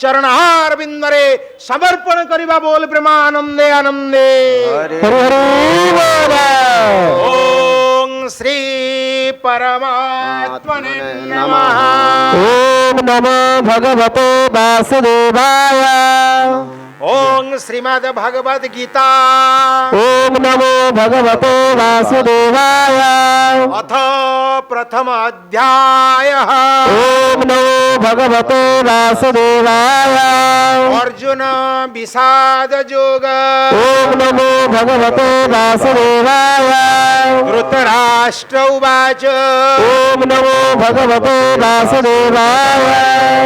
चरणार बिंदरे समर्पण करिबा बोल प्रेमानंदे आनंदे हरि हरि ओम श्री परमात्मने नमः ओम नमो भगवते वासुदेवाय ओम श्रीमद् भगवद गीता ओम नमो भगवते वासुदेवाय अथ प्रथम अध्याय ओम नमो भगवते वासुदेवाय अर्जुन विषाद योग ओम नमो भगवते वासुदेवाय धृतराष्ट्र उवाच ओम नमो भगवते वासुदेवाय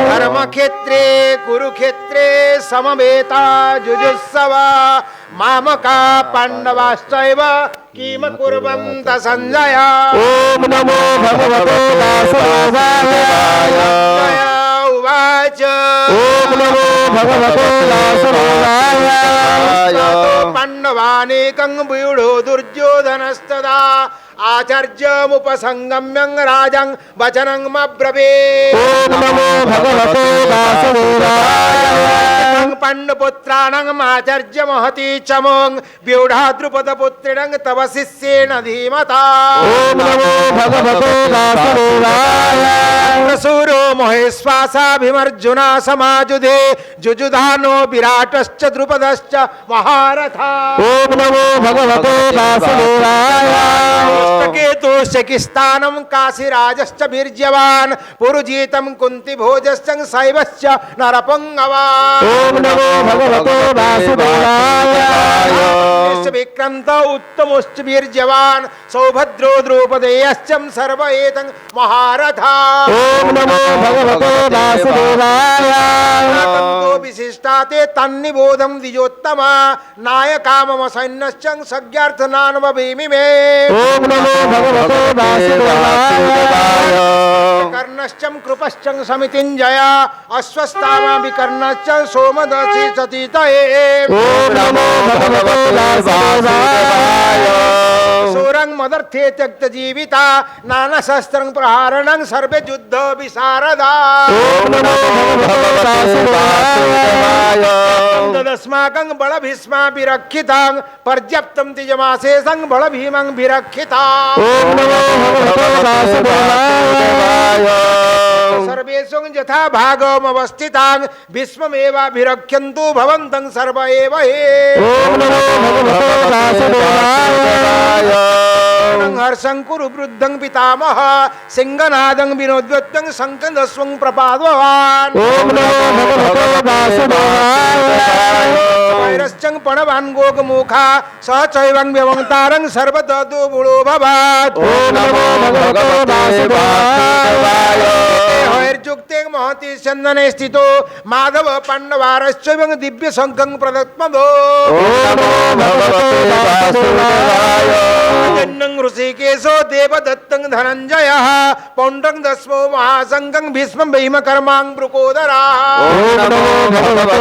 धर्मक्षेत्रे कुरुक्षेत्रे समवेता जुजुत्सव मामका पांडवाश्चैव किम कुर्वन्त संजय ओम नमो भगवते वासुदेवाय संजय उवाच ओम नमो भगवते वासुदेवाय पांडवानेकं व्यूढो दुर्योधनस्तदा आचार्यमुपसंगम्यं राजं वचनमब्रवीत् ओम नमो भगवते वासुदेवाय पांडुपुत्राणां आचार्य महती चमों व्यूढा द्रुपदपुत्रिणं तव शिष्येण धीमता ओम नमो भगवते वासुदेवाय सूरो महेश्वासाभिमर्जुना समाजुधे जुजुधानो विराटश्च द्रुपदश्च महारथा ओम नमो भगवते वासुदेवाय केतुश्चकिस्तानं काशीराजश्च वीर्यवान् पुरुजितं कुन्तिभोजश्च शैवश्च नरपुङ्गवान् ओम नमो भगवते वासुदेवाय विक्रन्त उत्तमश्च वीर्यवान् सौभद्रो द्रौपदेयश्च सर्व एतं महारथा ओम नमो भगवते वासुदेवाय विशिष्टाते तन्निबोधं द्विजोत्तमा नायकामम सैन्यश्च सज्ञार्थनान्वभीमि मे ओम नमो भगवते वासुदेवाय कर्णश्च कृपश्च समितिञ्जय अश्वत्थामा विकर्णश्च सोमदर्शी सतीतये ओम नमो भगवते वासुदेवाय सूरं मदर्थे त्यक्त जीविता नाना शस्त्रं प्रहारणं सर्वे युद्ध विशारदा ओम नमो भगवते वासुदेवाय तदस्माकं बल भीष्मा विरक्षितां पर्याप्तं तिजमाशेषं बल भीमं विरक्षिता ओम नमो भगवते वासुदेवाय सर्वेषु यथा भागमवस्थितां भीष्ममेवाभिरक्ष्यन्तु भवन्तं सर्व एव हे ओम नमो भगवते वासुदेवाय हर्षं कुरु वृद्धं पितामह सिंहनादं विनोद्वत्तं शङ्करस्वं प्रपादवान् ओम नमो भगवते वासुदेवाय वैरश्चं पणवान् गोगमुखा सह चैवं व्यवङ्तारं सर्वदतो बुडो भवात् ओम नमो भगवते वासुदेवाय हर्जुक्ते महति चन्दने स्थितो माधव पाण्डवारश्चैवं दिव्य शङ्खं प्रदत्मदो ओम नमो भगवते वासुदेवाय जन्नं ऋषिकेशो देवदत्तं धनञ्जयः पौण्ड्रं दस्मो महासङ्गं भीष्मं भीमकर्मां वृकोदराः ओम नमो भगवते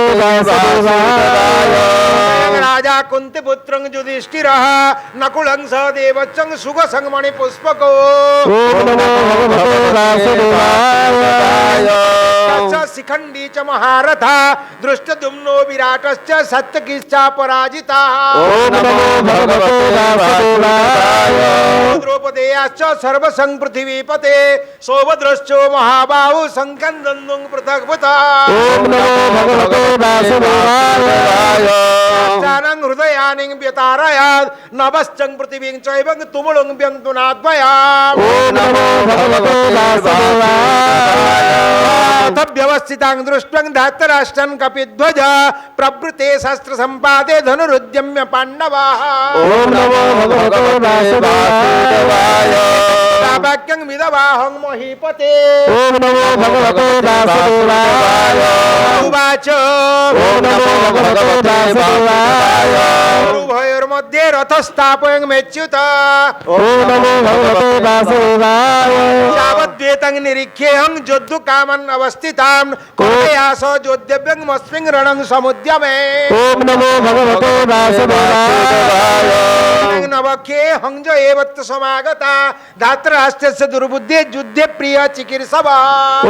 वासुदेवाय राजा कुन्तिपुत्रं युधिष्ठिरः नकुलं सहदेवचं सुगसङ्गमणि पुष्पको ओम नमो भगवते वासुदेवाय शिखण्डी च महारथा दृष्टद्युम्नो विराटश्च सत्यकीश्चा पराजिता ओम नमो भगवते वासुदेवाय द्रौपदेयाश्च सर्वसं पृथिवीपते सौभद्रश्चो महाबाहु संकन्दन्दुं पृथग्भूता ओम नमो भगवते वासुदेवाय चानं हृदयानिं व्यतारयात् नभश्चं पृथिवीं चैवं तुमुलं व्यङ्तुनाद्वयाम् ओम नमो भगवते वासुदेवाय व्यवस्थितां दृष्ट्वं धातराष्ट्रं कपिध्वज प्रवृते शस्त्र संपादे धनुरुद्यम्य पाण्डवाः ओम नमो भगवते वासुदेवाय वाक्यं विदवाहं महीपते ओम नमो भगवते वासुदेवाय उवाच ओम नमो भगवते वासुदेवाय उभयोर्मध्ये रथस्थापयं मेच्युत ओम नमो भगवते वासुदेवाय यावद्वेतं निरीख्येऽहं जोद्धुकामन् अवस्थितां कोटयास जोद्धव्यमस्मिन् रणं समुद्यमे ओम नमो भगवते वासुदेवाय नवखे हंज एवत् समागता धातराष्ट्रस्य दुर्बुद्धे युद्धे प्रिय चिकीर्षवा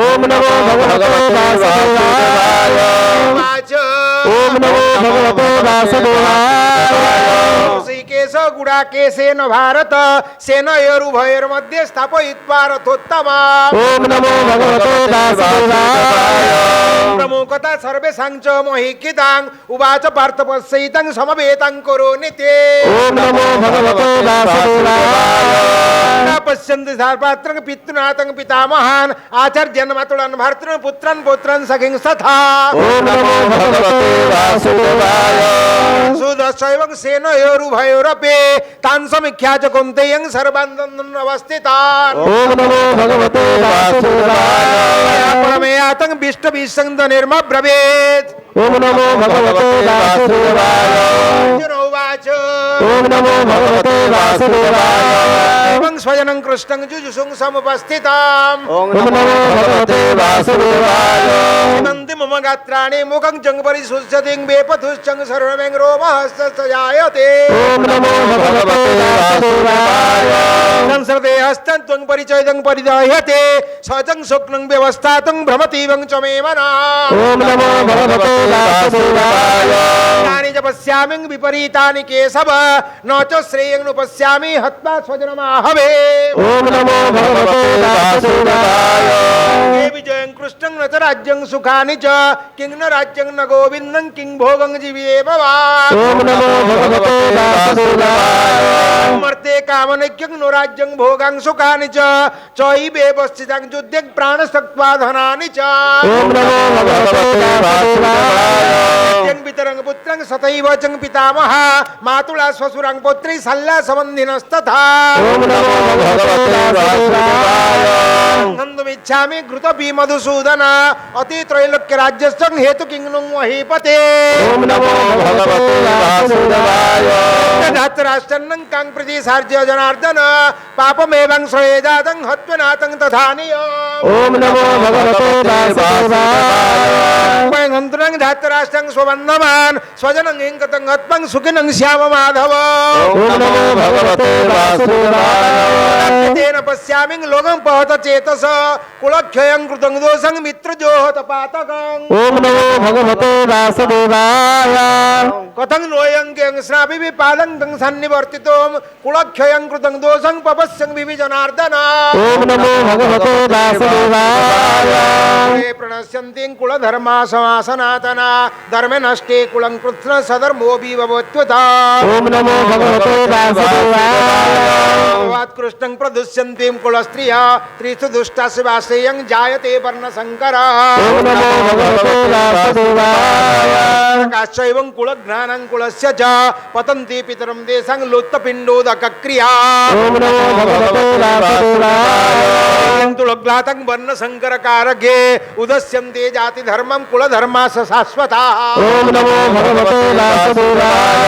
ओम नमो भगवते वासुदेवाय नमो भगवते वासुदेवाय ऋषिकेश गुडाकेशेन भारत सेनयोरुभयोर्मध्ये स्थापयित्वा रथोत्तमा ओम नमो भगवते वासुदेवाय प्रमुखता सर्वेषां च मोहिकितां उवाच पार्थपस्यैतं समवेतं करोमि ते ओम नमो भगवते वासुदेवाय पश्यन्ति सर्वपात्रं पितृनाथं पितामहान् आचार्यन् मातुलान् भर्तॄन् पुत्रान् पौत्रान् सखीं तथा ओम नमो भगवते वासुदेवाय सुदशैवं सेनयोरुभयोरपि तान् समीक्षा च कौन्तेयं सर्वान् अवस्थितान् ओम नमो भगवते वासुदेवाय परमेयातं विष्टविसंद निर्मब्रवीत् ओम नमो भगवते वासुदेवाय अर्जुन उवाच ओम नमो भगवते वासुदेवाय एवं स्वजनं कृष्णं जुजुषुं समुपस्थिताम् ओम नमो भगवते वासुदेवाय नन्ति मम गात्राणि मुखं चं परिशुष्यतिं वेपथुश्चं सर्वमें रोमहस्तजायते ओम नमो भगवते वासुदेवाय संसर्दे हस्तं त्वं परिचयं परिदाह्यते सचं शुक्लं व्यवस्थातं भ्रमतीवं च मे मना ओम नमो भगवते वासुदेवाय तानि च पश्यामि विपरीतानि केशव न च श्रेयं नु पश्यामि हत्वा स्वजनमाहवे ओम नमो भगवते वासुदेवाय हे विजयं कृष्णं न च राज्यं सुखानि च किं न राज्यं न गोविन्दं किं भोगं जीवेव वा ओम नमो भगवते वासुदेवाय मर्ते कामनैक्यं नो राज्यं भोगां सुखानि च चैवेव स्थितं युद्धे प्राणस्तक्त्वा धनानि च ओम नमो भगवते वासुदेवाय नित्यं पितरं पुत्रं सतैव चं पितामह मातुला स्वसुरं पुत्री सल्ला सम्बन्धिनस्तथा ओम नमो भगवते वासुदेवाय नन्दमिच्छामि घृतपि मधुसूदन अतित्रैलोक्य राज्यस्थं हेतु किङ्नु महीपते ओम नमो भगवते वासुदेवाय धातराष्ट्रन्नं कां प्रति सार्ज्य जनार्दन पापमेवं श्रेयजातं हत्वनातं तथा नियम् ओम नमो भगवते वासुदेवाय हन्तुनं धातराष्ट्रं स्वबन्धवान् स्वजनं हिङ्कतं हत्वं सुखिनं श्याम माधव ओम नमो भगवते वासुदेवाय तेन पश्यामि लोकं पहत चेतस कुलक्षयं कृतं दोषं मित्रजोहत पातकम् ओम नमो भगवते वासुदेवाय कथं नोऽयं कें स्नापि विपालं तं सन्निवर्तितों कुलक्षयं कृतं दोषं पपस्यं विजनार्दन ओम नमो भगवते वासुदेवाय ये प्रणश्यन्ति कुलधर्मा समासनातना धर्मे नष्टे कुलं कृत्स्न सधर्मो विभवत्युता ओम नमो भगवते वासुदेवाय कृष्णं प्रदुष्यन्तीं कुलस्त्रिया त्रिषु दुष्टासु वासेयं जायते वर्णशङ्कर ओम नमो भगवते वासुदेवाय काश्चैवं कुलघ्नानं कुलस्य च पतन्ति पितरं देशं लुप्तपिण्डोदकक्रिया ओम नमो भगवते वासुदेवाय तुलग्लातं वर्णशङ्करकारके उदस्यन्ते जातिधर्मं कुलधर्मास शाश्वताः ओम नमो भगवते वासुदेवाय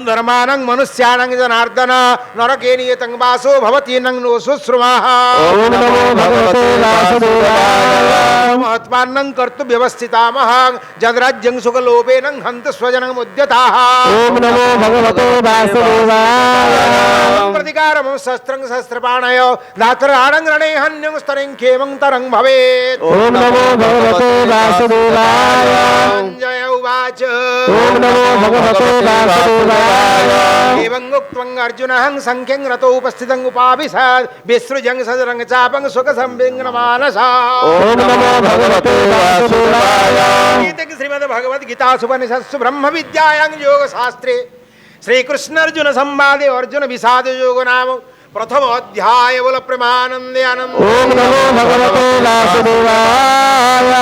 धर्मानं मनुष्याणां जनार्दन नरके नियतं वासो भवति नं नो शुश्रुमः ओम नमो भगवते वासुदेवाय महत्वान्नं कर्तुं व्यवस्थितामहं जद्राज्यं सुखलोभेन हन्त स्वजनं मुद्यताः ओम नमो भगवते वासुदेवाय प्रतिकारं शस्त्रं शस्त्रपाणय धातराणं रणे हन्यं स्तरं खेमं तरं भवेत् ओम नमो भगवते वासुदेवाय संजय उवाच ओम नमो भगवते वासुदेवाय एवं उक्त्वं अर्जुनः संख्यं रतो उपस्थितं उपाविशत् विसृजं सदरं चापं सुखसंविघ्नमानसा ओम नमो भगवते वासुदेवाय गीते श्रीमद्भगवद्गीतासुपनिषत्सु ब्रह्मविद्यायां योगशास्त्रे श्रीकृष्ण अर्जुन संवादे अर्जुन विषाद योग नाम प्रथम अध्याय बोल प्रेमानंदे आनंद ओम नमो भगवते वासुदेवाय